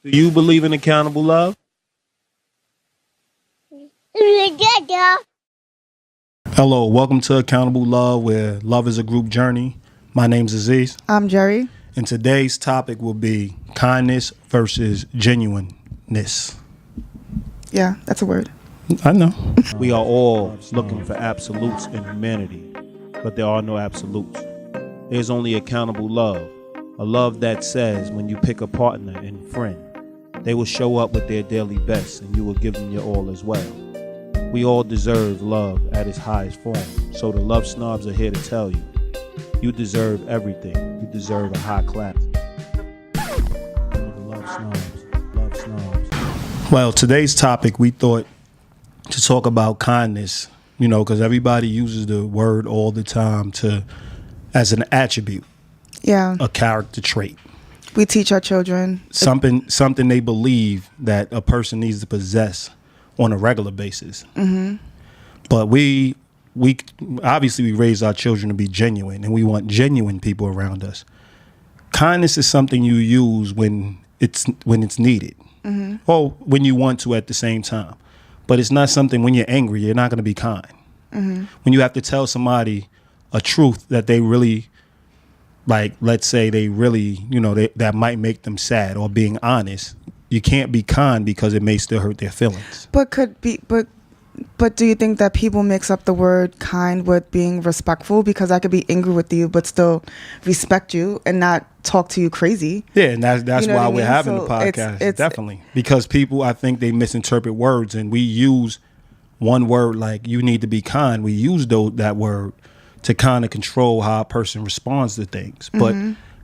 Do you believe in accountable love? Hello, welcome to Accountable Love, where love is a group journey. My name's Aziz. I'm Jerry. And today's topic will be kindness versus genuineness. Yeah, that's a word. I know. We are all looking for absolutes in humanity, but there are no absolutes. There's only accountable love, a love that says when you pick a partner and friend, they will show up with their daily best and you will give them your all as well. We all deserve love at its highest form, so the LoveSnobs are here to tell you, you deserve everything. You deserve a high clap. LoveSnobs. Well, today's topic, we thought to talk about kindness, because everybody uses the word all the time as an attribute, a character trait. We teach our children something they believe that a person needs to possess on a regular basis. Mm-hmm. But we obviously we raise our children to be genuine, and we want genuine people around us. Kindness is something you use when it's needed, or when you want to at the same time. But it's not something when you're angry, you're not going to be kind. Mm-hmm. When you have to tell somebody a truth that they really, like, let's say they really, that might make them sad, or being honest, you can't be kind because it may still hurt their feelings. But do you think that people mix up the word kind with being respectful? Because I could be angry with you, but still respect you and not talk to you crazy. Yeah, and that's why we're having the podcast. It's definitely. Because people, I think they misinterpret words, and we use one word like you need to be kind. We use that word to kind of control how a person responds to things. But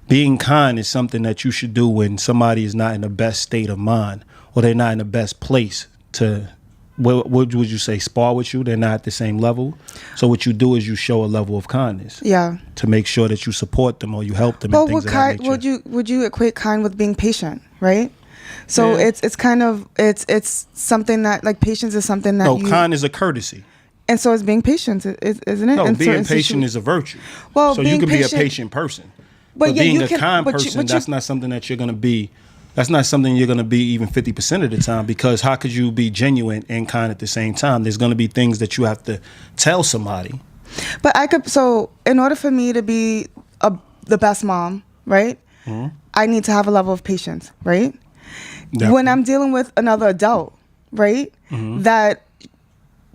being kind is something that you should do when somebody is not in the best state of mind, or they're not in the best place to, what would you say, spar with you? They're not at the same level. So what you do is you show a level of kindness. Yeah. To make sure that you support them or you help them. Well, would you equate kind with being patient, right? So it's kind of it's something that, like, patience is something that kind is a courtesy. And so is being patient, isn't it? No, being patient is a virtue. Well, so you can be a patient person. But being a kind person, that's not something that you're going to be. That's not something you're going to be even 50% of the time, because how could you be genuine and kind at the same time? There's going to be things that you have to tell somebody. But in order for me to be the best mom, right? Mm-hmm. I need to have a level of patience, right? Definitely. When I'm dealing with another adult, right? Mm-hmm. That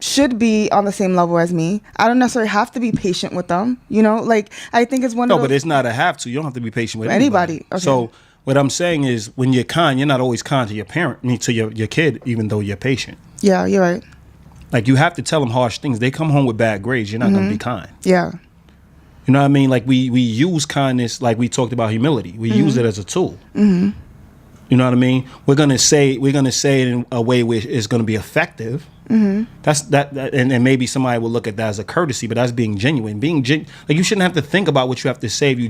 should be on the same level as me, I don't necessarily have to be patient with them. Like, I think it's one of those. No, but it's not a have to. You don't have to be patient with anybody. Okay. So what I'm saying is, when you're kind, you're not always kind to your to your kid, even though you're patient. Yeah, you're right. Like, you have to tell them harsh things. They come home with bad grades, you're not going to be kind. Yeah. You know what I mean? Like, we use kindness, like we talked about humility. We use it as a tool. Mm-hmm. You know what I mean? We're gonna say it in a way where it's gonna be effective. Mm-hmm. That's that, and maybe somebody will look at that as a courtesy, but that's being genuine. Like, you shouldn't have to think about what you have to say if you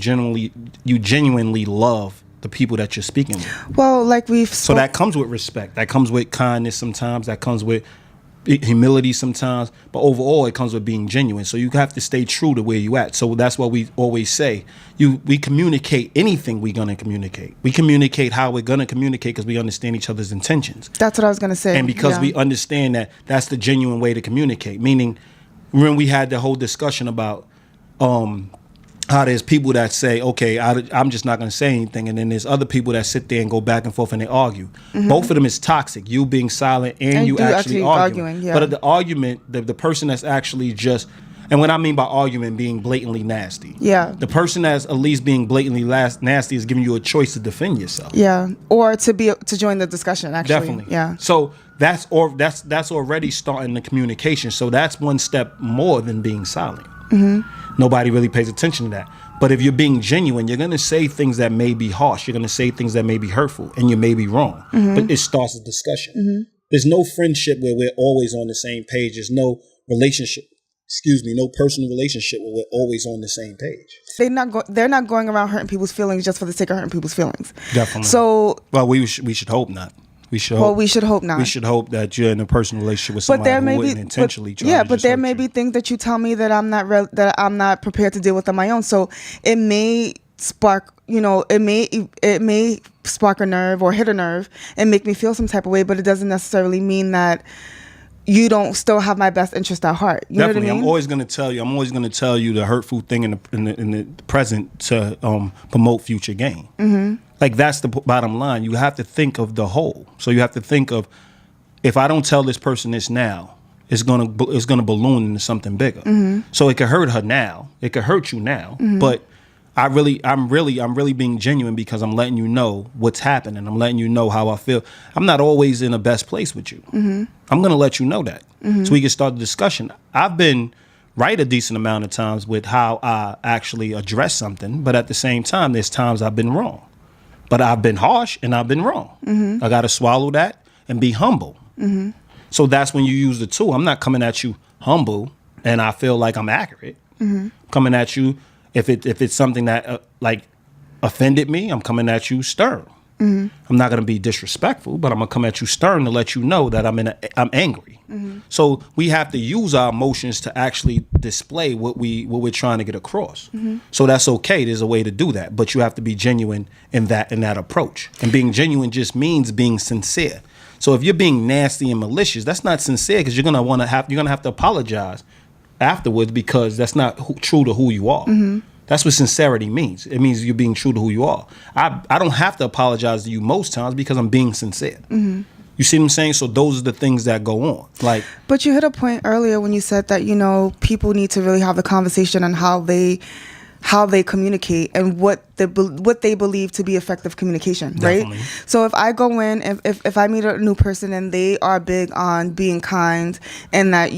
genuinely love the people that you're speaking with. Well, like so that comes with respect. That comes with kindness sometimes. That comes with humility sometimes. But overall, it comes with being genuine. So you have to stay true to where you at. So that's what we always say. We communicate anything we're gonna communicate. We communicate how we're gonna communicate because we understand each other's intentions. That's what I was gonna say. And because we understand that that's the genuine way to communicate. Meaning, when we had the whole discussion about how there's people that say, okay, I'm just not going to say anything. And then there's other people that sit there and go back and forth and they argue. Mm-hmm. Both of them is toxic. You being silent and you actually arguing. Yeah. But the argument, the person that's actually just, and what I mean by argument, being blatantly nasty. Yeah. The person that's at least being blatantly nasty is giving you a choice to defend yourself. Yeah. Or to join the discussion, actually. Definitely. Yeah. So that's already starting the communication. So that's one step more than being silent. Mm-hmm. Nobody really pays attention to that. But if you're being genuine, you're going to say things that may be harsh. You're going to say things that may be hurtful, and you may be wrong. Mm-hmm. But it starts a discussion. Mm-hmm. There's no friendship where we're always on the same page. There's no no personal relationship where we're always on the same page. They're not going around hurting people's feelings just for the sake of hurting people's feelings. Definitely. So, well, we should hope not. We should hope not. We should hope that you're in a personal relationship with somebody who wouldn't intentionally try to hurt you. But there may be things that you tell me that I'm not prepared to deal with on my own. So it may spark, it may spark a nerve or hit a nerve and make me feel some type of way, but it doesn't necessarily mean that you don't still have my best interest at heart. You Definitely. know what I mean? I'm always going to tell you the hurtful thing in the present to promote future gain. Mm-hmm. Like, that's the bottom line. You have to think of the whole. So you have to think of, if I don't tell this person this now, it's gonna balloon into something bigger. Mm-hmm. So it could hurt her now. It could hurt you now. Mm-hmm. But I'm really being genuine, because I'm letting you know what's happening. I'm letting you know how I feel. I'm not always in the best place with you. Mm-hmm. I'm gonna let you know that, so we can start the discussion. I've been right a decent amount of times with how I actually address something, but at the same time, there's times I've been wrong. But I've been harsh and I've been wrong. Mm-hmm. I got to swallow that and be humble. Mm-hmm. So that's when you use the tool. I'm not coming at you humble and I feel like I'm accurate. Mm-hmm. Coming at you, if it's something that offended me, I'm coming at you stern. Mm-hmm. I'm not going to be disrespectful, but I'm going to come at you stern to let you know that I'm angry. Mm-hmm. So we have to use our emotions to actually display what we're trying to get across. Mm-hmm. So that's okay. There's a way to do that, but you have to be genuine in that approach. And being genuine just means being sincere. So if you're being nasty and malicious, that's not sincere, because you're gonna have to apologize afterwards, because that's not true to who you are. Mm-hmm. That's what sincerity means. It means you're being true to who you are. I don't have to apologize to you most times, because I'm being sincere. Mm-hmm. You see what I'm saying? So those are the things that go on. But you hit a point earlier when you said that, people need to really have the conversation on how they communicate and what they believe to be effective communication, Definitely. Right? So if I go in, if I meet a new person and they are big on being kind, and that,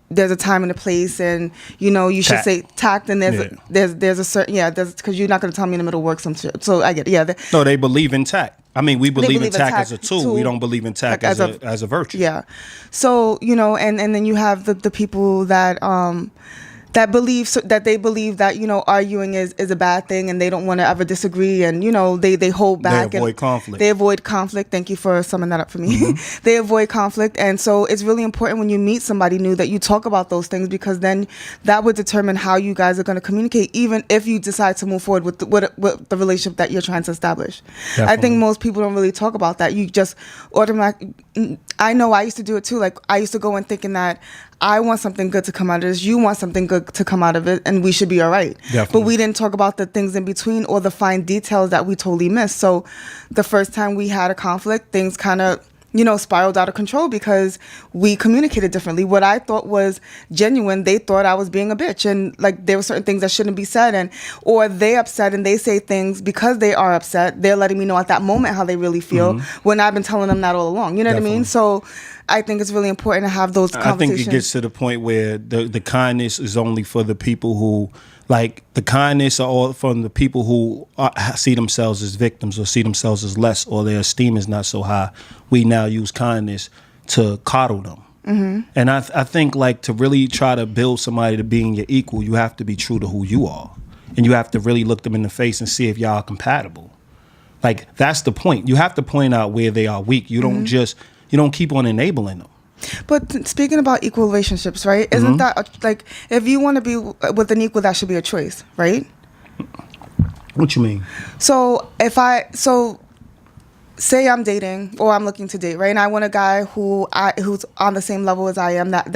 there's a time and a place, and you should say tact, and there's a certain because you're not going to tell me in the middle of work some shit. So I get it. No, they believe in tact. I mean, we believe in tact as a tool. We don't believe in tact as a virtue. Yeah. So and then you have the people that that they believe that arguing is a bad thing, and they don't want to ever disagree, and they hold back. They avoid conflict. They avoid conflict. Thank you for summing that up for me. Mm-hmm. They avoid conflict, and so it's really important when you meet somebody new that you talk about those things, because then that would determine how you guys are going to communicate, even if you decide to move forward with the relationship that you're trying to establish. Definitely. I think most people don't really talk about that. You just automatically. I know I used to do it too. Like, I used to go in thinking that I want something good to come out of this, you want something good to come out of it, and we should be all right. Definitely. But we didn't talk about the things in between or the fine details that we totally missed. So the first time we had a conflict, things kind of, spiraled out of control, because we communicated differently. What I thought was genuine, they thought I was being a bitch, and there were certain things that shouldn't be said, or they upset and they say things because they are upset. They're letting me know at that moment how they really feel, mm-hmm. when I've been telling them that all along. You know Definitely. What I mean? So I think it's really important to have those conversations. I think it gets to the point where the kindness is only for the people who, the kindness are all from the people who see themselves as victims, or see themselves as less, or their esteem is not so high. We now use kindness to coddle them. Mm-hmm. And I think to really try to build somebody to being your equal, you have to be true to who you are. And you have to really look them in the face and see if y'all are compatible. That's the point. You have to point out where they are weak. You don't mm-hmm. You don't keep on enabling them. But speaking about equal relationships, right? Isn't mm-hmm. that if you want to be with an equal, that should be a choice, right? What you mean? So say I'm dating, or I'm looking to date, right? And I want a guy who's on the same level as I am, that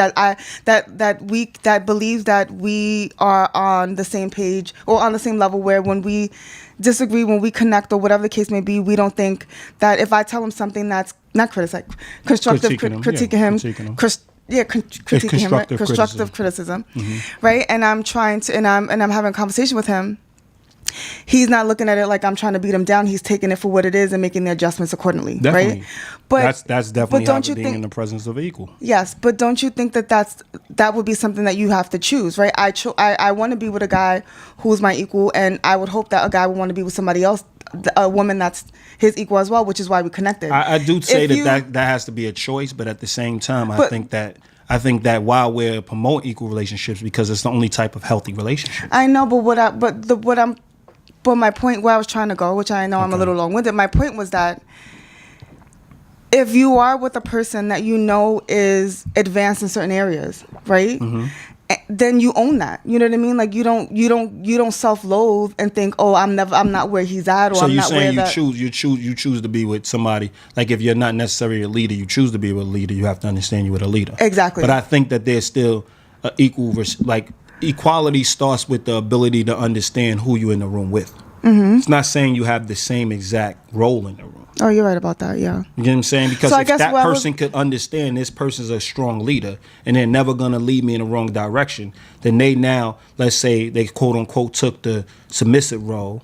believes that we are on the same page, or on the same level, where when we disagree, when we connect, or whatever the case may be, we don't think that if I tell him something that's not constructive critiquing him, right? Constructive criticism, mm-hmm. right? And I'm I'm having a conversation with him. He's not looking at it like I'm trying to beat him down. He's taking it for what it is and making the adjustments accordingly, definitely. Right? But that's definitely how being in the presence of equal. Yes, but don't you think that would be something that you have to choose, right? I want to be with a guy who's my equal, and I would hope that a guy would want to be with somebody else, a woman that's his equal as well, which is why we connected. I do say that has to be a choice, but at the same time, I think that while we're promoting equal relationships, because it's the only type of healthy relationship. I know, but my point where I was trying to go, which I know I'm a little long-winded, my point was that if you are with a person that is advanced in certain areas, right? Mm-hmm. then you own that. You know what I mean? Like you don't self-loathe and think, oh, I'm not where he's at, or so I'm not where that. So you're saying you choose to be with somebody. Like if you're not necessarily a leader, you choose to be with a leader. You have to understand you're with a leader. Exactly. But I think that there's still equality starts with the ability to understand who you're in the room with. Mm-hmm. It's not saying you have the same exact role in the room. Oh, you're right about that, yeah. You get what I'm saying? Because if that person could understand this person's a strong leader and they're never going to lead me in the wrong direction, then they now, let's say they quote unquote took the submissive role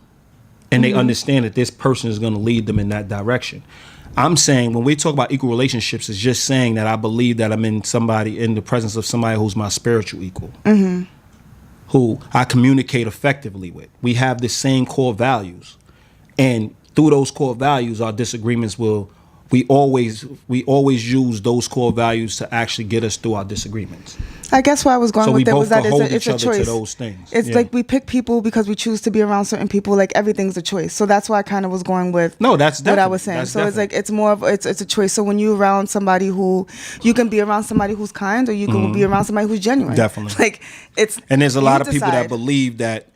and they understand that this person is going to lead them in that direction. I'm saying when we talk about equal relationships, it's just saying that I believe that I'm in the presence of somebody who's my spiritual equal. Mm-hmm. Who I communicate effectively with. We have the same core values. And through those core values, our disagreements we always use those core values to actually get us through our disagreements. I guess where I was going with it was that it's a choice. To those things. It's like we pick people because we choose to be around certain people. Like everything's a choice. So that's why I kind of was going with that's what I was saying. So it's like it's more of it's a choice. So when you're around somebody you can be around somebody who's kind, or you can be around somebody who's genuine. Definitely. Like and there's a lot of people that believe that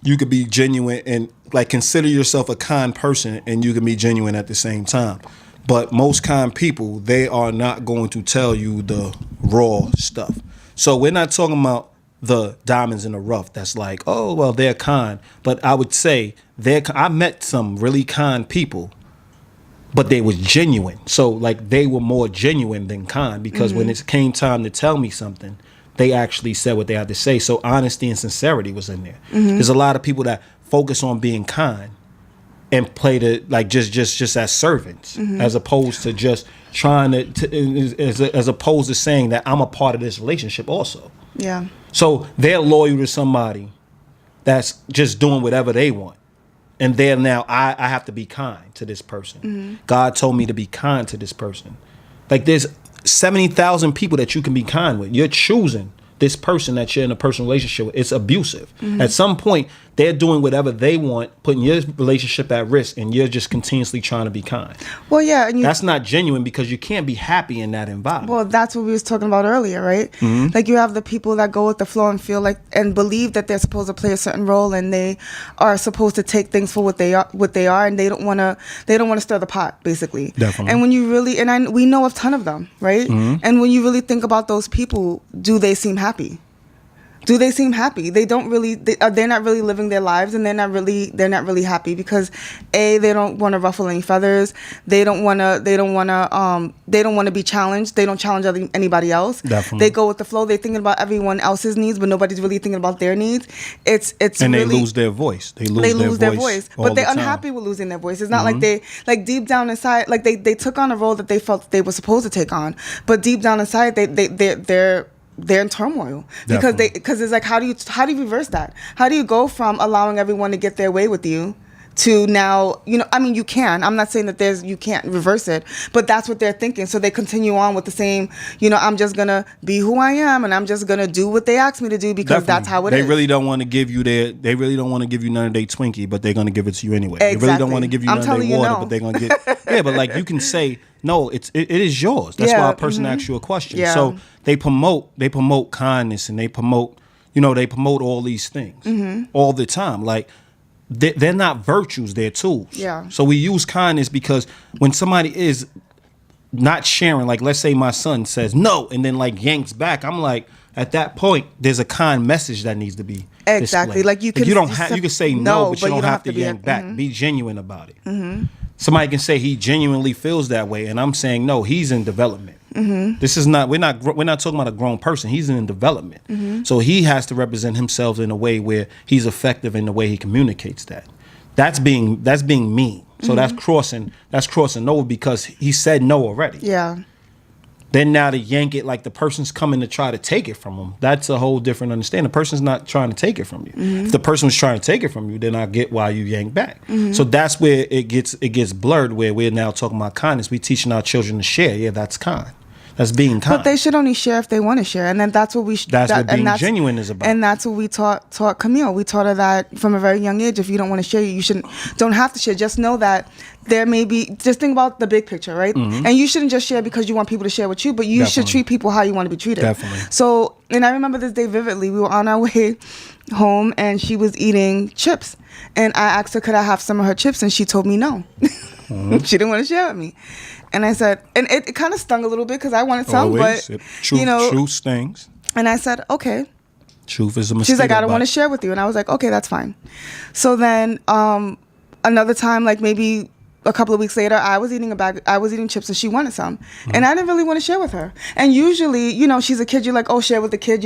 you could be genuine and like consider yourself a kind person and you can be genuine at the same time. But most kind people, they are not going to tell you the raw stuff. So we're not talking about the diamonds in the rough. That's like, oh, well, they're kind. But I would say I met some really kind people, but they was genuine. So like they were more genuine than kind because when it came time to tell me something, they actually said what they had to say. So honesty and sincerity was in there. There's a lot of people that focus on being kind and play the like just as servants, as opposed to just trying as opposed to saying that I'm a part of this relationship also. Yeah. So they're loyal to somebody that's just doing whatever they want, and they're now I have to be kind to this person. God told me to be kind to this person. Like there's 70,000 people that you can be kind with. You're choosing this person that you're in a personal relationship with. It's abusive. At some point, they're doing whatever they want, putting your relationship at risk, and you're just continuously trying to be kind. Well, yeah. And that's not genuine because you can't be happy in that environment. Well, that's what we was talking about earlier, right? Like you have the people that go with the flow and feel like and believe that they're supposed to play a certain role and they are supposed to take things for what they are, and they don't want to stir the pot, basically. Definitely. And when you really we know a ton of them, right? And when you really think about those people, do they seem happy? Do they seem happy? They don't really. They're not really living their lives, and they're not really happy because they don't want to ruffle any feathers. They don't want to be challenged. They don't challenge anybody else. Definitely. They go with the flow. They're thinking about everyone else's needs, but nobody's really thinking about their needs. It's and really, they lose their voice. They lose their voice. But they're unhappy with losing their voice. It's not like they deep down inside, like they took on a role that they felt they were supposed to take on, but deep down inside they're in turmoil because it's like how do you reverse that? How do you go from allowing everyone to get their way with you to now, I mean, you can. I'm not saying that you can't reverse it, but that's what they're thinking. So they continue on with the same, I'm just going to be who I am and I'm just going to do what they ask me to do because that's how it is. They really don't want to give you they really don't want to give you none of their Twinkie, but they're going to give it to you anyway. Exactly. They really don't want to give you none of their water, but they're going to get, yeah, but like you can say, no, it is yours. That's why a person asks you a question. Yeah. So they promote kindness and they promote all these things all the time. Like, they're not virtues, they're tools. Yeah. So we use kindness because when somebody is not sharing, like let's say my son says no and then like yanks back, I'm like, at that point there's a kind message that needs to be exactly displayed. Like you can you can say no, but you don't have to yank back. Be genuine about it. Somebody can say he genuinely feels that way, and I'm saying no, he's in development. This is not we're not talking about a grown person. He's in development, so he has to represent himself in a way where he's effective in the way he communicates that. That's being mean. So that's crossing over because he said no already. Yeah. Then now to yank it like the person's coming to try to take it from him, that's a whole different understanding. The person's not trying to take it from you. If the person was trying to take it from you, then I get why you yank back. So that's where it gets blurred, where we're now talking about kindness. We teaching our children to share. Yeah, that's kind. That's being kind. But they should only share if they want to share, and then that's what we. That's what being genuine is about. And that's what we taught Camille. We taught her that from a very young age. If you don't want to share, you don't have to share. Just know that there may be. Just think about the big picture, right? And you shouldn't just share because you want people to share with you, but you should treat people how you want to be treated. Definitely. So, and I remember this day vividly. We were on our way home, and she was eating chips, and I asked her, could I have some of her chips, and she told me no. She didn't want to share with me. And I said, and it kind of stung a little bit because I wanted some, always. but Truth, truth stings. And I said, okay. Truth is a mistake. She's like, I don't want to share with you. And I was like, okay, that's fine. So then another time, like maybe a couple of weeks later, I was eating chips and she wanted some. And I didn't really want to share with her. And usually, she's a kid. You're like, oh, share with the kid,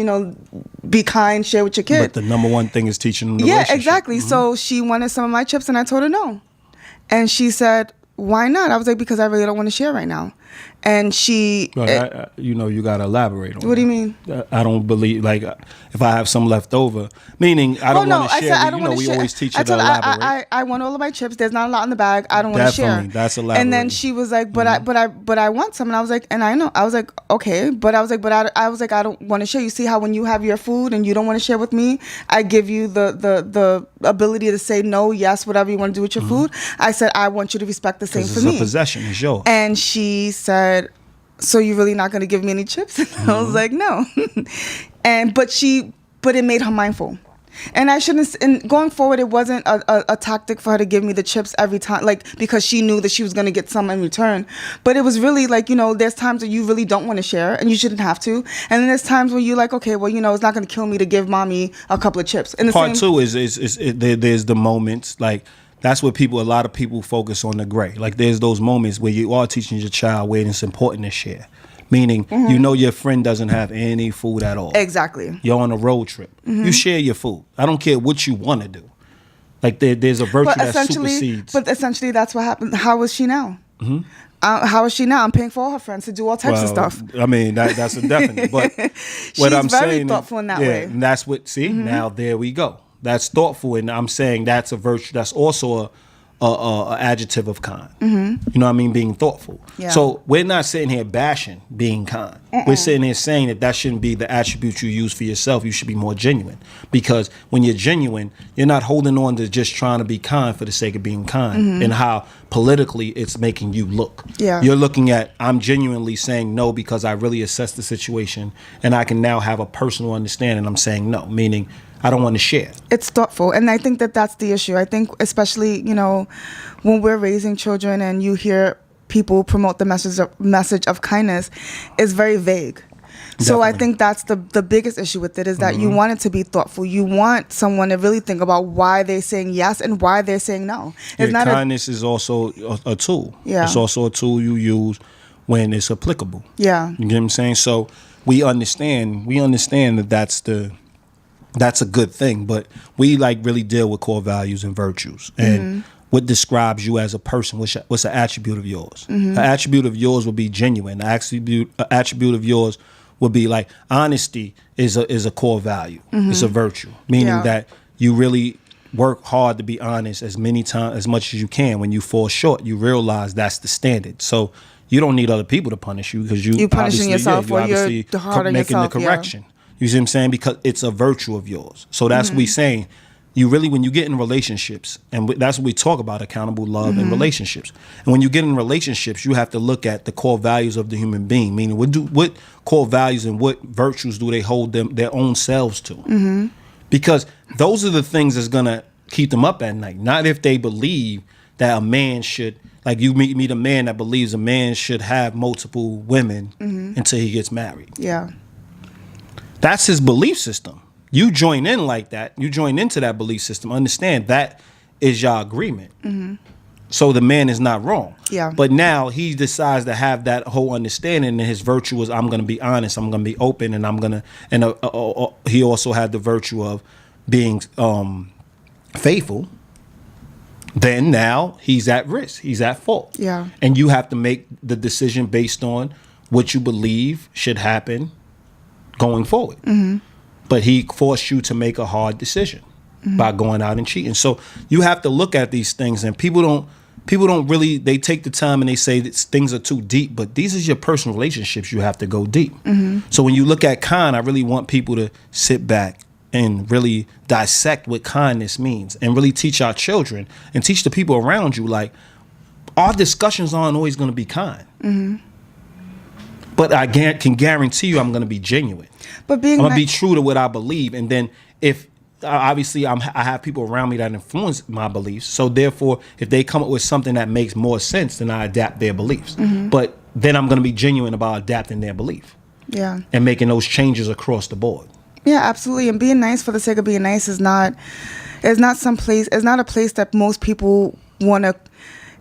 be kind, share with your kid. But the number one thing is teaching them the relationship. Yeah, exactly. So she wanted some of my chips and I told her no. And she said, why not? I was like, because I really don't want to share right now. And she... But you got to elaborate on What do you mean? I don't believe, like, if I have some left over, meaning I don't want to share. I don't want to share. Always teach you to elaborate. I want all of my chips. There's not a lot in the bag. I don't want to share. Definitely, that's elaborate. And then she was like, but I want some. And I was like, and I know. I was like, okay. But I was like, I don't want to share. You see how when you have your food and you don't want to share with me, I give you the ability to say no, yes, whatever you want to do with your food. I said, I want you to respect the same for me. It's a possession. It's yours. And she said, so you're really not going to give me any chips? And I was like, no. But it made her mindful. And I shouldn't, and going forward, it wasn't a tactic for her to give me the chips every time, like, because she knew that she was going to get some in return. But it was really like, there's times that you really don't want to share and you shouldn't have to. And then there's times when you're like, okay, well, it's not going to kill me to give mommy a couple of chips. And Part two is there's the moments, like, that's what a lot of people focus on the gray. Like, there's those moments where you are teaching your child where it's important to share. Meaning, your friend doesn't have any food at all. Exactly. You're on a road trip. You share your food. I don't care what you want to do. Like, there's a virtue that supersedes. But essentially, that's what happened. How is she now? How is she now? I'm paying for all her friends to do all types of stuff. I mean, that's a definite. But what I'm saying, she's very thoughtful in that way. And that's what. See, now there we go. That's thoughtful, and I'm saying that's a virtue. That's also a adjective of kind. You know what I mean? Being thoughtful. Yeah. So we're not sitting here bashing being kind. We're sitting here saying that shouldn't be the attribute you use for yourself. You should be more genuine, because when you're genuine, you're not holding on to just trying to be kind for the sake of being kind, and how politically it's making you look. Yeah. You're looking at, I'm genuinely saying no because I really assess the situation and I can now have a personal understanding. I'm saying no, meaning I don't want to share. It's thoughtful. And I think that that's the issue. I think especially, when we're raising children and you hear people promote the message of kindness, it's very vague. Definitely. So I think that's the biggest issue with it, is that you want it to be thoughtful. You want someone to really think about why they're saying yes and why they're saying no. Kindness is also a tool. Yeah. It's also a tool you use when it's applicable. Yeah. You get what I'm saying? So we understand that that's a good thing, but we really deal with core values and virtues and what describes you as a person. What's an attribute of yours? An attribute of yours will be genuine. An attribute of yours would be like honesty is a core value. It's a virtue, meaning that you really work hard to be honest as much as you can. When you fall short, you realize that's the standard. So you don't need other people to punish you, because you punishing yourself, or you're hard on making yourself, the correction. You see what I'm saying? Because it's a virtue of yours. So that's what we're saying. You really, when you get in relationships, and that's what we talk about, accountable love and relationships. And when you get in relationships, you have to look at the core values of the human being. Meaning, what core values and what virtues do they hold their own selves to? Because those are the things that's gonna keep them up at night. Not if they believe that a man should, like, you meet a man that believes a man should have multiple women until he gets married. Yeah. That's his belief system. You join in like that. You join into that belief system. Understand that is your agreement. So the man is not wrong. Yeah. But now he decides to have that whole understanding, and his virtue is, I'm going to be honest, I'm going to be open, and I'm going to, and he also had the virtue of being faithful. Then now he's at risk. He's at fault. Yeah. And you have to make the decision based on what you believe should happen going forward. But he forced you to make a hard decision by going out and cheating. So you have to look at these things, and people people don't really, they take the time and they say that things are too deep, but these are your personal relationships. You have to go deep. So when you look at kind, I really want people to sit back and really dissect what kindness means and really teach our children and teach the people around you, like, our discussions aren't always going to be kind. But I can guarantee you I'm going to be genuine. But I'm going to be true to what I believe. And then if, obviously, I have people around me that influence my beliefs. So therefore, if they come up with something that makes more sense, then I adapt their beliefs. But then I'm going to be genuine about adapting their belief. Yeah. And making those changes across the board. Yeah, absolutely. And being nice for the sake of being nice is not some place. It's not a place that most people want to.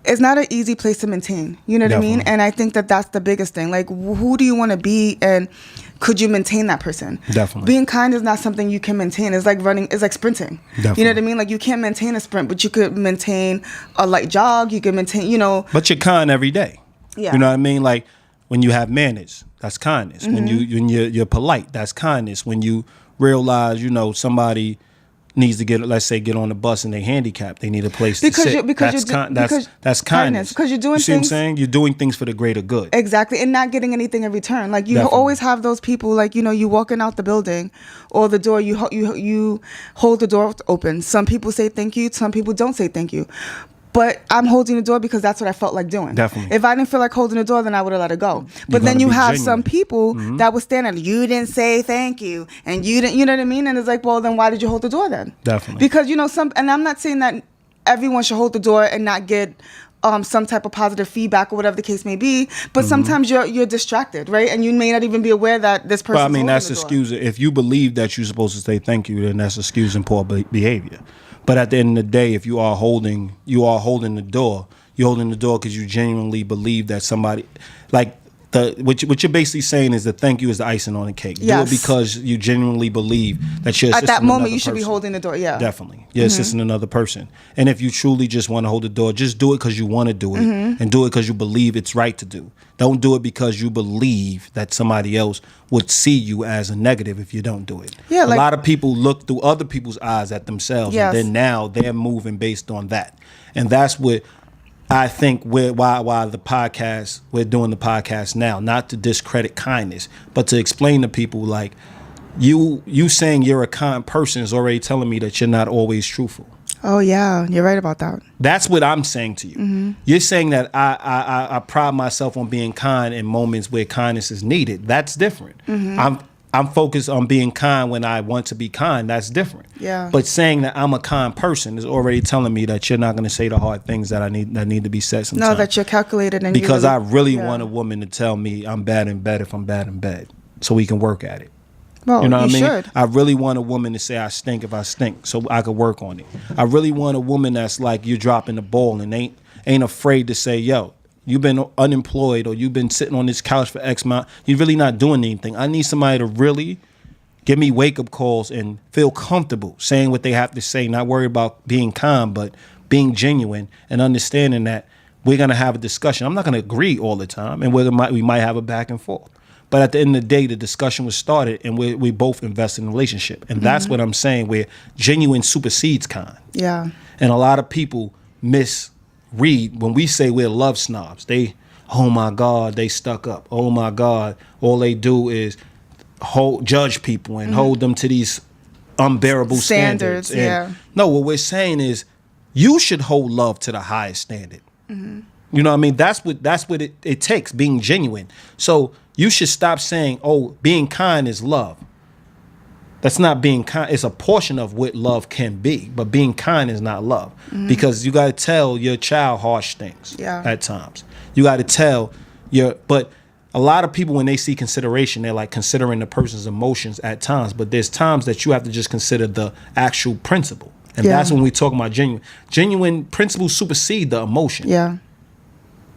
It's not an easy place to maintain. You know what I mean? And I think that that's the biggest thing. Like, who do you want to be, and could you maintain that person? Definitely. Being kind is not something you can maintain. It's like running. It's like sprinting. Definitely. You know what I mean? Like, you can't maintain a sprint, but you could maintain a light jog. You can maintain, But you're kind every day. Yeah. You know what I mean? Like, when you have manners, that's kindness. When you're polite, that's kindness. When you realize, somebody needs to get on the bus and they handicapped, they need a place to sit. That's kindness. Because you're doing things. See what I'm saying? You're doing things for the greater good. Exactly, and not getting anything in return. Like, you always have those people, like, you walking out the building or the door, you hold the door open. Some people say thank you, some people don't say thank you. But I'm holding the door because that's what I felt like doing. Definitely. If I didn't feel like holding the door, then I would have let it go. But then you have some people that would stand there, you didn't say thank you, and you didn't, you know what I mean? And it's like, well, then why did you hold the door then? Definitely. Because, and I'm not saying that everyone should hold the door and not get some type of positive feedback or whatever the case may be, but sometimes you're distracted, right? And you may not even be aware that this person. But I mean, that's excusing. If you believe that you're supposed to say thank you, then that's excusing poor behavior. But at the end of the day, if you are holding the door, you're holding the door because you genuinely believe that somebody, like, what you're basically saying is that thank you is the icing on the cake. Yes. Do it because you genuinely believe that you're assisting at that moment you should person. Be holding the door. Yeah, definitely. You're assisting another person. And if you truly just want to hold the door, just do it because you want to do it, and do it because you believe it's right to do. Don't do it because you believe that somebody else would see you as a negative if you don't do it. Yeah, a lot of people look through other people's eyes at themselves, and then now they're moving based on that, and that's what. I think why the podcast, we're doing the podcast now, not to discredit kindness, but to explain to people, like, you saying you're a kind person is already telling me that you're not always truthful. Oh yeah, you're right about that. That's what I'm saying to you. You're saying that I pride myself on being kind in moments where kindness is needed. That's different. I'm focused on being kind when I want to be kind. That's different. Yeah. But saying that I'm a kind person is already telling me that you're not going to say the hard things that need to be said sometimes. No, that you're calculated. And because I really want a woman to tell me I'm bad in bed if I'm bad in bed, so we can work at it. Well, you know what I mean? Should. I really want a woman to say I stink if I stink, so I could work on it. I really want a woman that's like, you're dropping the ball and ain't afraid to say, yo, you've been unemployed or you've been sitting on this couch for X amount. You're really not doing anything. I need somebody to really give me wake-up calls and feel comfortable saying what they have to say, not worried about being kind, but being genuine and understanding that we're going to have a discussion. I'm not going to agree all the time, and we might have a back and forth. But at the end of the day, the discussion was started, and we both invested in a relationship. And that's what I'm saying, where genuine supersedes kind. Yeah. And a lot of people misread when we say we're love snobs. Oh my God, they stuck up. Oh my God, all they do is judge people and hold them to these unbearable standards. No, what we're saying is you should hold love to the highest standard. You know what I mean? That's what it takes, being genuine. So you should stop saying, oh, being kind is love. That's not being kind. It's a portion of what love can be, but being kind is not love. Because you got to tell your child harsh things at times. You got to tell but a lot of people, when they see consideration, they're like considering the person's emotions at times, but there's times that you have to just consider the actual principle. And that's when we talk about genuine principles supersede the emotion. Yeah.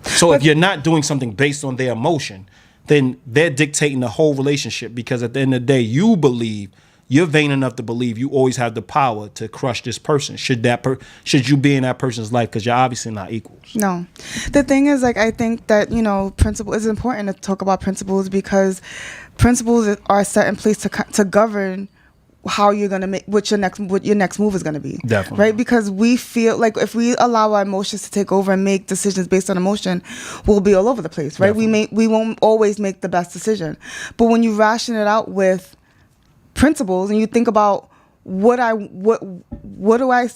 So if you're not doing something based on their emotion, then they're dictating the whole relationship, because at the end of the day, you're vain enough to believe you always have the power to crush this person. Should you be in that person's life? Because you're obviously not equals. No. The thing is, like, I think that, principle is important to talk about principles, because principles are set in place to govern how you're gonna make what your next move is gonna be. Definitely. Right? Because we feel like if we allow our emotions to take over and make decisions based on emotion, we'll be all over the place, right? Definitely. We won't always make the best decision. But when you ration it out with principles and you think about what do I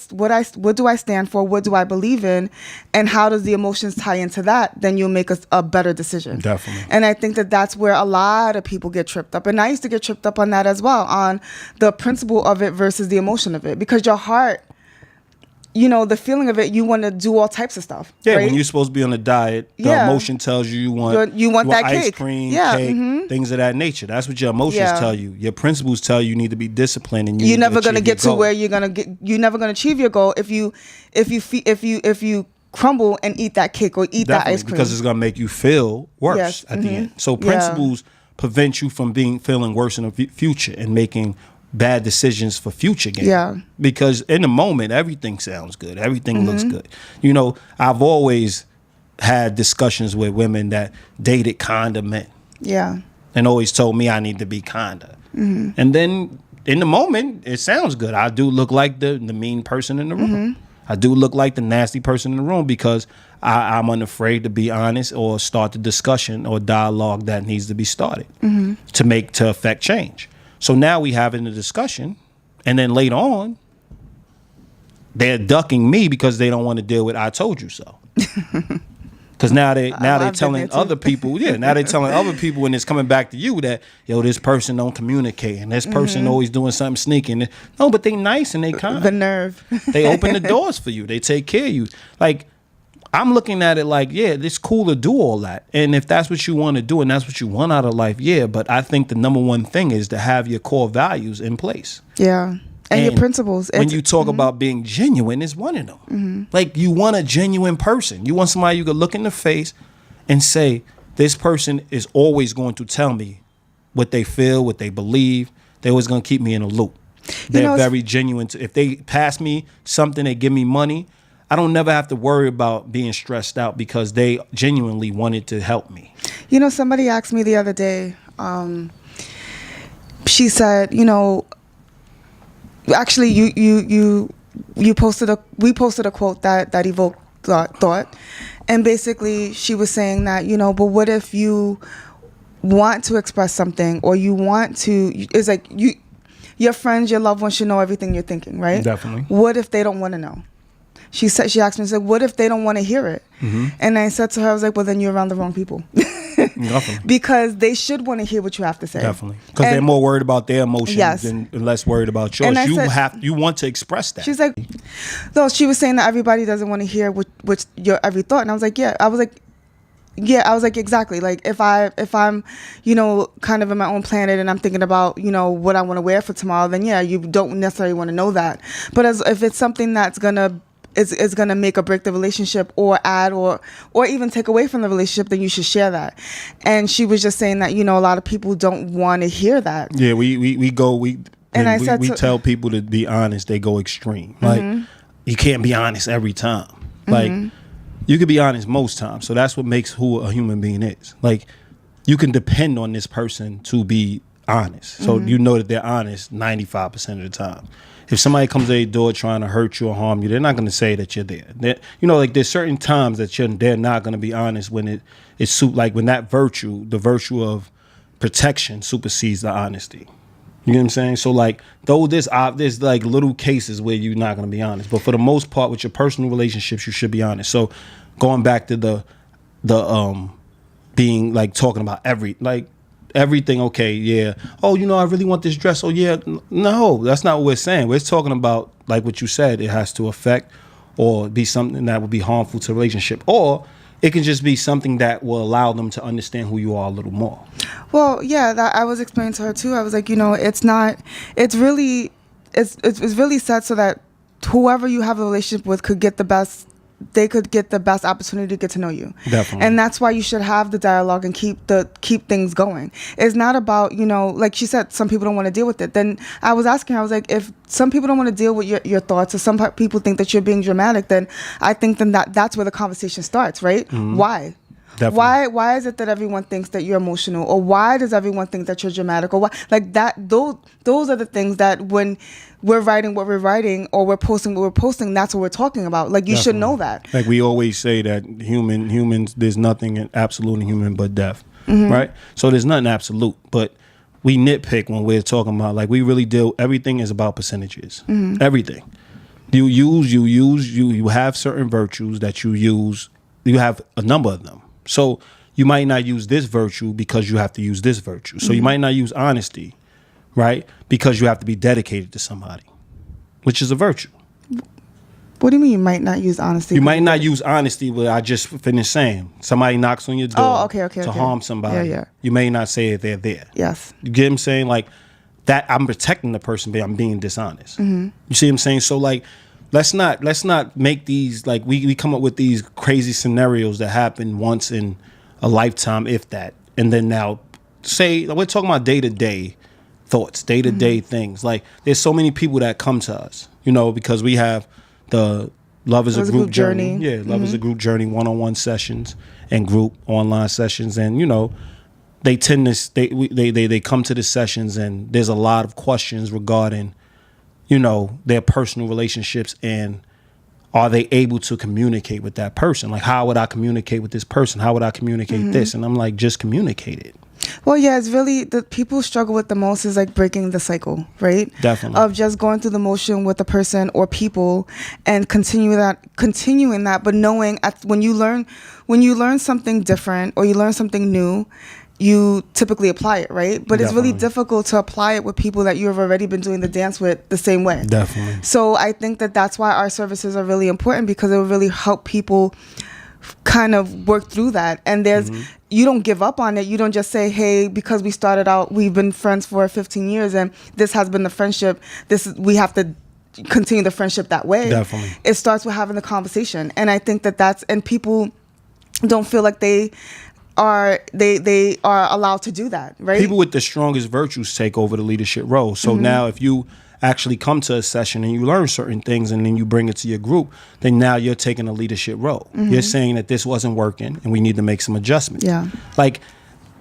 stand for, what do I believe in, and how does the emotions tie into that, then you'll make a better decision. Definitely. And I think that's where a lot of people get tripped up, and I used to get tripped up on that as well, on the principle of it versus the emotion of it, because your heart, the feeling of it, you want to do all types of stuff. Yeah, right? when you're supposed to be on a diet, the emotion tells you want that ice cake. cream, Yeah, cake, things of that nature. That's what your emotions tell you. Your principles tell you need to be disciplined, and you're never gonna get to where you're gonna get. You're never gonna achieve your goal if you crumble and eat that cake or eat that ice cream, because it's gonna make you feel worse at the end. So principles prevent you from feeling worse in the future and making bad decisions for future gain. Yeah. Because in the moment, everything sounds good. Everything looks good. I've always had discussions with women that dated kinder men. Yeah. And always told me I need to be kinder. And then in the moment, it sounds good. I do look like the mean person in the room. I do look like the nasty person in the room because I'm unafraid to be honest or start the discussion or dialogue that needs to be started to affect change. So now we having a discussion, and then later on, they're ducking me because they don't want to deal with "I told you so." Because now they're telling other people, now they're telling other people, and it's coming back to you that this person don't communicate, and this person always doing something sneaky. No, but they nice and they kind. The nerve. They open the doors for you. They take care of you. Like, I'm looking at it like, it's cool to do all that. And if that's what you want to do and that's what you want out of life, but I think the number one thing is to have your core values in place. Yeah. And your principles. When you talk about being genuine, is one of them. Like, you want a genuine person. You want somebody you can look in the face and say, this person is always going to tell me what they feel, what they believe. They're always going to keep me in a loop. They're very genuine. If they pass me something, they give me money, I don't never have to worry about being stressed out because they genuinely wanted to help me. Somebody asked me the other day, she said, actually we posted a quote that evoked thought. And basically she was saying that, but what if you want to express something, or you want to, it's like your friends, your loved ones should know everything you're thinking, right? Definitely. What if they don't want to know? She asked me, what if they don't want to hear it? And I said to her, I was like, well, then you're around the wrong people. Because they should want to hear what you have to say. Definitely. Because they're more worried about their emotions and less worried about yours. You want to express that. She's like, no, she was saying that everybody doesn't want to hear what your every thought. And I was like, exactly. Like if I'm, kind of in my own planet and I'm thinking about, what I want to wear for tomorrow, then you don't necessarily want to know that. But if it's something that's is gonna make or break the relationship, or add or even take away from the relationship, then you should share that. And she was just saying that, a lot of people don't want to hear that. Yeah, we tell people to be honest, they go extreme. Like, you can't be honest every time. Like, you can be honest most times. So that's what makes who a human being is. Like, you can depend on this person to be honest. So you know that they're honest 95% of the time. If somebody comes to your door trying to hurt you or harm you, they're not going to say that you're there. There's certain times that they're not going to be honest when it's like when the virtue of protection supersedes the honesty. You know what I'm saying? So like, though there's like little cases where you're not going to be honest, but for the most part with your personal relationships, you should be honest. So going back to the being like talking about everything, okay, yeah. Oh, I really want this dress. Oh, yeah. No, that's not what we're saying. We're talking about, like what you said, it has to affect or be something that will be harmful to the relationship. Or it can just be something that will allow them to understand who you are a little more. Well, yeah, that I was explaining to her too. I was like, it's really set so that whoever you have a relationship with could get the best opportunity to get to know you. Definitely. And that's why you should have the dialogue and keep things going. It's not about, like she said, some people don't want to deal with it. Then I was asking her, I was like, if some people don't want to deal with your thoughts, or some people think that you're being dramatic, then I think that's where the conversation starts, right? Why? Definitely. Why is it that everyone thinks that you're emotional, or why does everyone think that you're dramatic, or why, like that? Those are the things that when we're writing what we're writing, or we're posting what we're posting, that's what we're talking about. Like, you should know that. Like, we always say that humans, there's nothing absolute in human but death, right? So there's nothing absolute, but we nitpick when we're talking about, like, we really deal, everything is about percentages. Everything. You have certain virtues that you use. You have a number of them. So you might not use this virtue because you have to use this virtue. So you might not use honesty, right? Because you have to be dedicated to somebody, which is a virtue. What do you mean you might not use honesty? You might not use honesty, but I just finished saying somebody knocks on your door to harm somebody. Yeah. You may not say that they're there. Yes. You get what I'm saying? Like, that I'm protecting the person, but I'm being dishonest. You see what I'm saying? So, like, let's not make these, like, we come up with these crazy scenarios that happen once in a lifetime, if that. And then now say, we're talking about day-to-day thoughts, day-to-day things. Like, there's so many people that come to us, you know, because we have the Love is a Group Journey. Yeah, Love is a Group Journey, one-on-one sessions and group online sessions. And, you know, they tend to they come to the sessions, and there's a lot of questions regarding, you know, their personal relationships, and are they able to communicate with that person? Like, how would I communicate with this person? How would I communicate this? And I'm like, just communicate it. Well, yeah, it's really the people struggle with the most is like breaking the cycle, right? Definitely. Of just going through the motion with a person or people and continuing that, but knowing when you learn something different or you learn something new, you typically apply it, right? But it's really difficult to apply it with people that you have already been doing the dance with the same way. Definitely. So I think that that's why our services are really important, because it will really help people kind of work through that. And there's you don't give up on it. You don't just say, hey, because we started out, we've been friends for 15 years and this has been the friendship, we have to continue the friendship that way. Definitely. It starts with having the conversation. And I think and people don't feel like they are allowed to do that, right? People with the strongest virtues take over the leadership role. So now if you actually come to a session and you learn certain things and then you bring it to your group, then now you're taking a leadership role. You're saying that this wasn't working and we need to make some adjustments. Yeah. Like,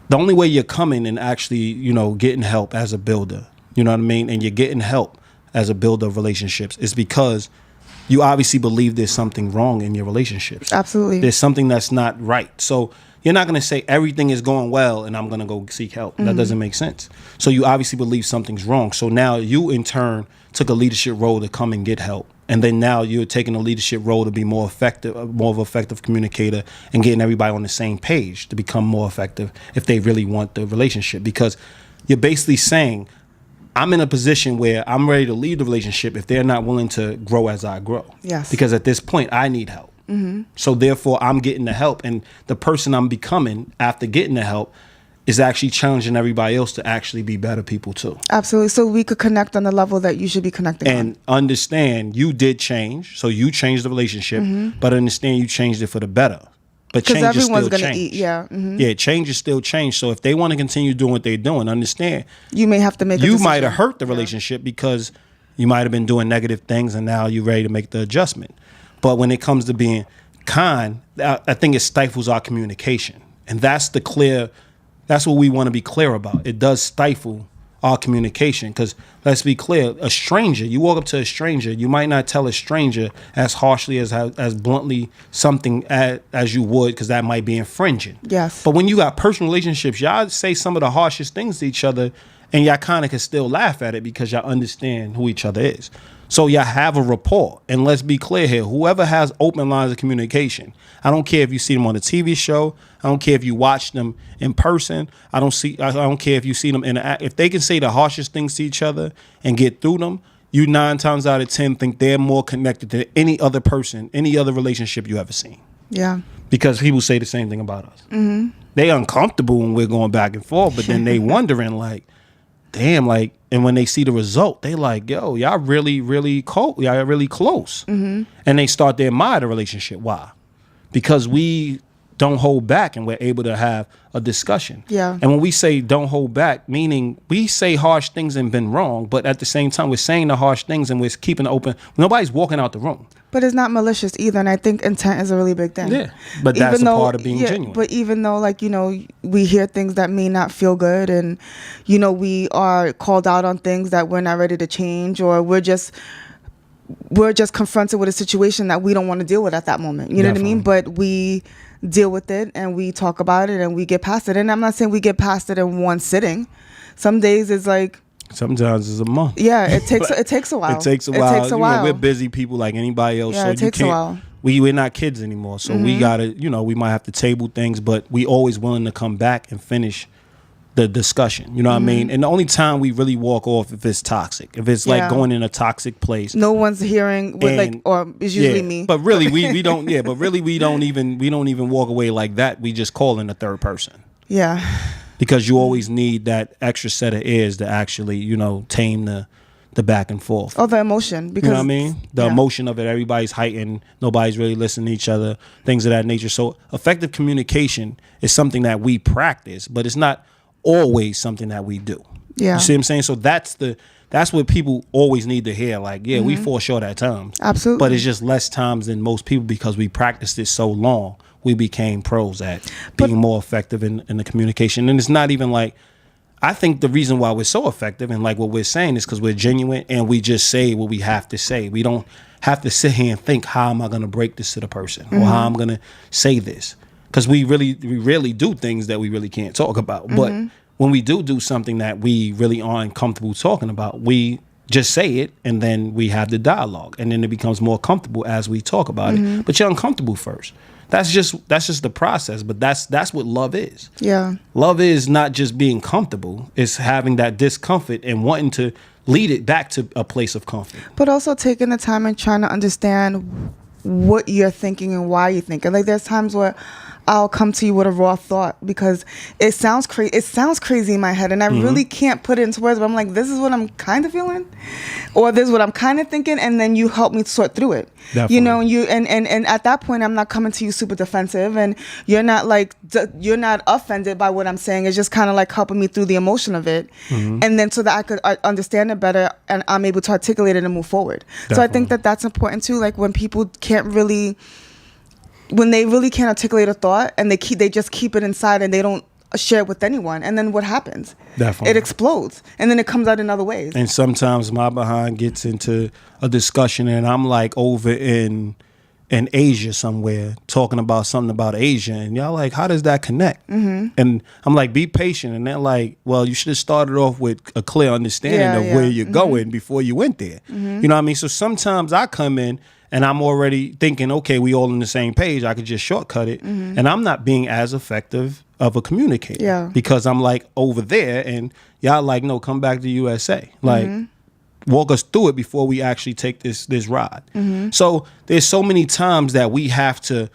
the only way you're coming and actually, you know, getting help as a builder, you know what I mean? And you're getting help as a builder of relationships is because you obviously believe there's something wrong in your relationships. Absolutely. There's something that's not right. So you're not going to say everything is going well and I'm going to go seek help. That doesn't make sense. So you obviously believe something's wrong. So now you in turn took a leadership role to come and get help. And then now you're taking a leadership role to be more of an effective communicator and getting everybody on the same page to become more effective if they really want the relationship. Because you're basically saying, I'm in a position where I'm ready to leave the relationship if they're not willing to grow as I grow. Yes. Because at this point, I need help. So therefore, I'm getting the help. And the person I'm becoming after getting the help is actually challenging everybody else to actually be better people too. Absolutely. So we could connect on the level that you should be connecting and understand you did change. So you changed the relationship, but understand you changed it for the better. But change is still change. Yeah, change is still change. So if they want to continue doing what they're doing, understand. You may have to make a decision. You might have hurt the relationship because you might have been doing negative things and now you're ready to make the adjustment. But when it comes to being kind, I think it stifles our communication. And that's what we want to be clear about. It does stifle our communication because, let's be clear, a stranger, you walk up to a stranger, you might not tell a stranger as harshly, as bluntly something as you would, because that might be infringing. Yes. But when you got personal relationships, y'all say some of the harshest things to each other and y'all kind of can still laugh at it because y'all understand who each other is. So y'all have a rapport. And let's be clear here. Whoever has open lines of communication, I don't care if you see them on a TV show. I don't care if you watch them in person. I don't care if you see them if they can say the harshest things to each other and get through them, you 9 times out of 10 think they're more connected to any other person, any other relationship you ever seen. Yeah. Because people say the same thing about us. They uncomfortable when we're going back and forth, but then they wondering like, damn, like, and when they see the result, they like, yo, y'all really, really cold. Y'all really close. And they start to admire the relationship. Why? Because we don't hold back, and we're able to have a discussion. Yeah. And when we say don't hold back, meaning we say harsh things and been wrong, but at the same time we're saying the harsh things and we're keeping it open. Nobody's walking out the room. But it's not malicious either, and I think intent is a really big thing. Yeah, but that's a part of being genuine. But even though, like, you know, we hear things that may not feel good, and, you know, we are called out on things that we're not ready to change, or we're just confronted with a situation that we don't want to deal with at that moment. You know what I mean? But we deal with it, and we talk about it, and we get past it. And I'm not saying we get past it in one sitting. Some days it's like, sometimes it's a month. Yeah, it takes a while. It takes a while. It takes a while. We're busy people like anybody else. Yeah, so it takes a while. We're not kids anymore. So we gotta, you know, we might have to table things, but we always willing to come back and finish the discussion. You know what I mean? And the only time we really walk off if it's toxic. If it's like going in a toxic place. No one's hearing with, like, or it's usually me. But really we don't but really we don't even walk away like that. We just call in a third person. Yeah. Because you always need that extra set of ears to actually, you know, tame the back and forth. Oh, the emotion. Because, you know what I mean? The emotion of it, everybody's heightened, nobody's really listening to each other, things of that nature. So effective communication is something that we practice, but it's not always something that we do. Yeah. You see what I'm saying? So that's what people always need to hear. Like, we fall short at times. Absolutely. But it's just less times than most people because we practiced it so long. We became pros at being more effective in the communication. And it's not even like, I think the reason why we're so effective and like what we're saying is because we're genuine and we just say what we have to say. We don't have to sit here and think, how am I going to break this to the person or how I'm going to say this? Because we really do things that we really can't talk about. But when we do something that we really aren't comfortable talking about, we just say it and then we have the dialogue and then it becomes more comfortable as we talk about it. But you're uncomfortable first. That's just the process, but that's what love is. Yeah. Love is not just being comfortable, it's having that discomfort and wanting to lead it back to a place of comfort. But also taking the time and trying to understand what you're thinking and why you're thinking. Like, there's times where I'll come to you with a raw thought because it sounds crazy in my head, and I really can't put it into words, but I'm like, this is what I'm kind of feeling, or this is what I'm kind of thinking, and then you help me sort through it. Definitely. You know, and at that point I'm not coming to you super defensive, and you're not offended by what I'm saying. It's just kind of like helping me through the emotion of it, and then so that I could understand it better and I'm able to articulate it and move forward. Definitely. So I think that that's important too. Like, when people when they really can't articulate a thought and they just keep it inside and they don't share it with anyone, and then what happens? Definitely. It explodes and then it comes out in other ways. And sometimes my behind gets into a discussion and I'm like over in Asia somewhere talking about something about Asia, and y'all like, how does that connect? And I'm like, be patient. And they're like, well, you should have started off with a clear understanding of where you're going before you went there. You know what I mean? So sometimes I come in and I'm already thinking, okay, we all on the same page. I could just shortcut it. And I'm not being as effective of a communicator because I'm like over there and y'all like, no, come back to USA. Like, walk us through it before we actually take this ride. So there's so many times that we have to,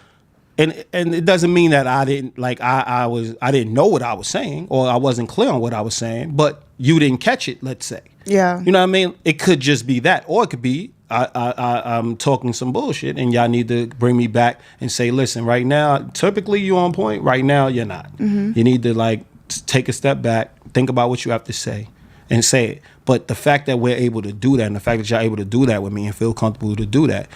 and it doesn't mean that I didn't know what I was saying or I wasn't clear on what I was saying, but you didn't catch it, let's say. Yeah. You know what I mean? It could just be that, or it could be I'm talking some bullshit and y'all need to bring me back and say, listen, right now, typically you on point, right now you're not. You need to like take a step back, think about what you have to say and say it. But the fact that we're able to do that and the fact that y'all able to do that with me and feel comfortable to do that,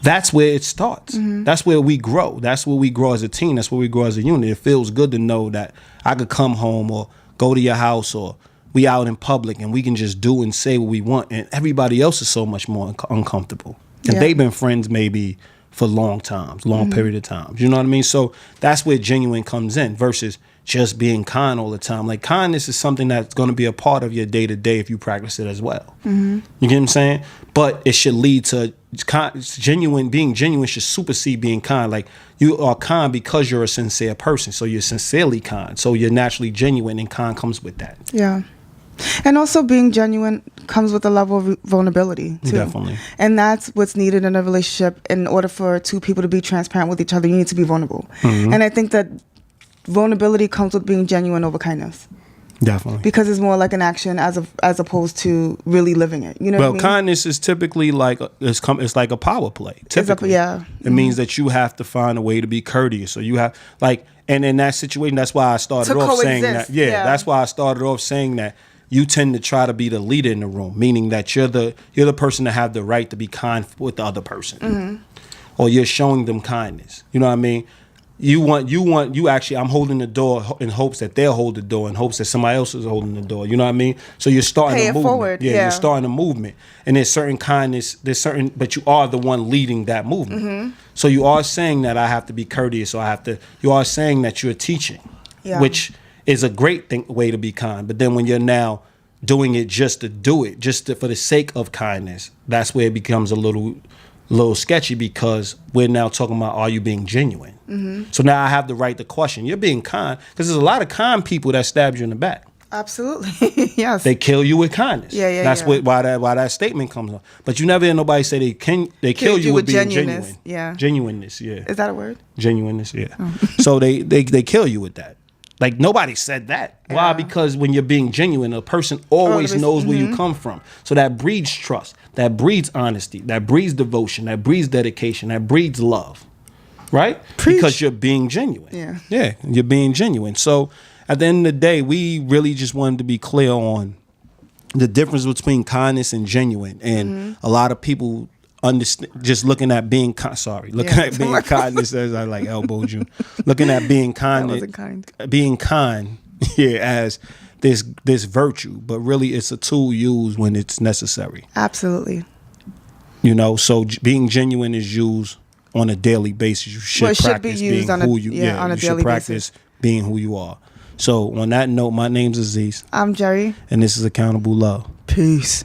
that's where it starts. That's where we grow. That's where we grow as a team. That's where we grow as a unit. It feels good to know that I could come home or go to your house or we out in public and we can just do and say what we want, and everybody else is so much more uncomfortable. And they've been friends maybe for long period of times. You know what I mean? So that's where genuine comes in versus just being kind all the time. Like, kindness is something that's going to be a part of your day to day if you practice it as well. You get what I'm saying? But it should lead to being genuine should supersede being kind. Like, you are kind because you're a sincere person. So you're sincerely kind. So you're naturally genuine, and kind comes with that. Yeah. And also being genuine comes with a level of vulnerability too. Definitely. And that's what's needed in a relationship. In order for two people to be transparent with each other, you need to be vulnerable. And I think that vulnerability comes with being genuine over kindness. Definitely. Because it's more like an action as opposed to really living it. You know what I mean? Kindness is typically like it's like a power play. Typically. It means that you have to find a way to be courteous. So you have and in that situation, that's why I started off saying that. Yeah, that's why I started off saying that you tend to try to be the leader in the room, meaning that you're the person to have the right to be kind with the other person, or you're showing them kindness. You know what I mean? You actually, I'm holding the door in hopes that they'll hold the door, in hopes that somebody else is holding the door. You know what I mean? So you're starting a movement. Forward. Yeah, you're starting a movement. And there's certain kindness, but you are the one leading that movement. So you are saying that I have to be courteous, or you are saying that you're teaching, which is a great way to be kind. But then when you're now doing it just to do it, for the sake of kindness, that's where it becomes a little sketchy, because we're now talking about, are you being genuine? So now I have the right to question. You're being kind, because there's a lot of kind people that stab you in the back. Absolutely. Yes. They kill you with kindness. That's why that statement comes up. But you never hear nobody say they kill you with being genuine. Yeah. Genuineness. Yeah. Is that a word? Genuineness. Yeah. So they kill you with that. Like, nobody said that. Yeah. Why? Because when you're being genuine, a person always knows where you come from. So that breeds trust. That breeds honesty. That breeds devotion. That breeds dedication. That breeds love. Right? Preach. Because you're being genuine. Yeah. Yeah, you're being genuine. So at the end of the day, we really just wanted to be clear on the difference between kindness and genuine. And a lot of people understand, just looking at being kindness as I like elbowed you. Looking at being kindness, being kind, as this virtue, but really it's a tool used when it's necessary. Absolutely. You know, so being genuine is used on a daily basis. You should practice being who you are. You should practice being who you are. So on that note, my name's Aziz. I'm Jerry. And this is Accountable Love. Peace.